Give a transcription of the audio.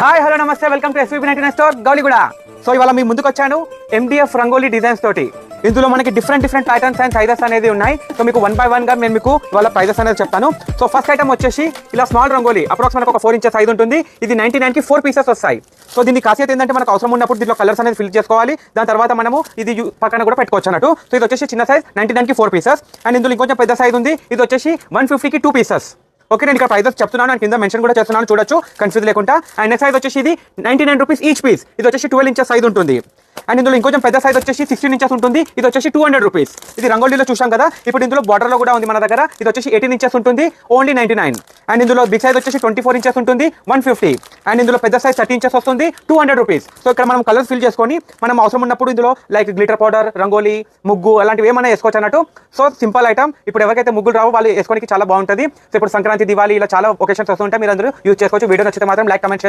Hi hello నమస్తే welcome to SVB 99 store Gowliguda. So ఇవాళ మీ ముందుకు వచ్చాను MDF రంగోలీ డిజైన్స్ తోటి. ఇందులో మనకి డిఫరెంట్ ప్యాటర్న్స్ అండ్ సైజెస్ అనేది ఉన్నాయి. సో మీకు 1 by 1 గా నేను మీకు ఇవాళ ప్రైజెస్ అనేది చెప్తాను. సో ఫస్ట్ ఐటమ్ వచ్చేసి ఇలా స్మాల్ రంగోలీ, అప్రాక్సిమేట్ ఒక 4 inches సైజ్ ఉంటుంది. ఇది 99కి 4 pieces వస్తాయి. సో దీని ఖాసియత ఏంటంటే మనకు అవసరం ఉన్నప్పుడు దీంట్లో కలర్స్ అనేది ఫిల్ చేసుకోవాలి. దాని తర్వాత మనము ఇది పక్కన కూడా పెట్టుకోవచ్చు అన్నట్టు. సో ఇది వచ్చేసి చిన్న సైజ్ 99కి 4 pieces. అండ్ ఇందులో ఇంకొంచెం పెద్ద సైజ్ ఉంది. ఇది వచ్చేసి 150కి 2 pieces. ఓకే, నేను ఇక్కడ ప్రైజెస్ చెప్తున్నాను అండ్ కింద మెన్షన్ కూడా చేస్తున్నాను, చూడొచ్చు కన్ఫ్యూజ్ లేకుండా. అండ్ నెక్స్ట్ సైజ్ వచ్చేసి ఇది 99 రూపీస్ ఈచ్ పీస్. ఇది వచ్చేసి 12 inches సైజ్ ఉంటుంది. అండ్ ఇందులో ఇంకొంచెం పెద్ద సైజ్ వచ్చేసి 16 inches ఉంటుంది. ఇది వచ్చేసి 200 రూపీస్. ఇది రంగోలీలో చూసాం కదా, ఇప్పుడు ఇందులో బార్డర్లో కూడా ఉంది మన దగ్గర. ఇది వచ్చేసి 18 inches ఉంటుంది, ఓన్లీ 99. అండ్ ఇందులో బిగ్ సైజ్ వచ్చేసి 24 inches ఉంటుంది, 150. అండ్ ఇందులో పెద్ద సైజ్ 30 inches వస్తుంది, 200 రూపీస్. సో ఇక్కడ మనం కలర్స్ ఫిల్ చేసుకొని మనం అవసరం ఉన్నప్పుడు ఇందులో లైక్ గ్లిటర్ పౌడర్, రంగోలీ, ముగ్గు అలాంటివి ఏమైనా వేసుకోవచ్చు అన్నట్టు. So simple item. ఇప్పుడు ఎవరికైతే ముగ్గులు రావో వాళ్ళు వేసుకోవడానికి చాలా బాగుంటుంది. సో ఇప్పుడు సంక్రాంతి, దివాళీ ఇలా చాలా ఒకేషన్స్ వస్తుంటే మీరు అందరూ యూజ్ చేసుకోవచ్చు. వీడియో నచ్చితే మాత్రం లైక్, కమెంట్, షేర్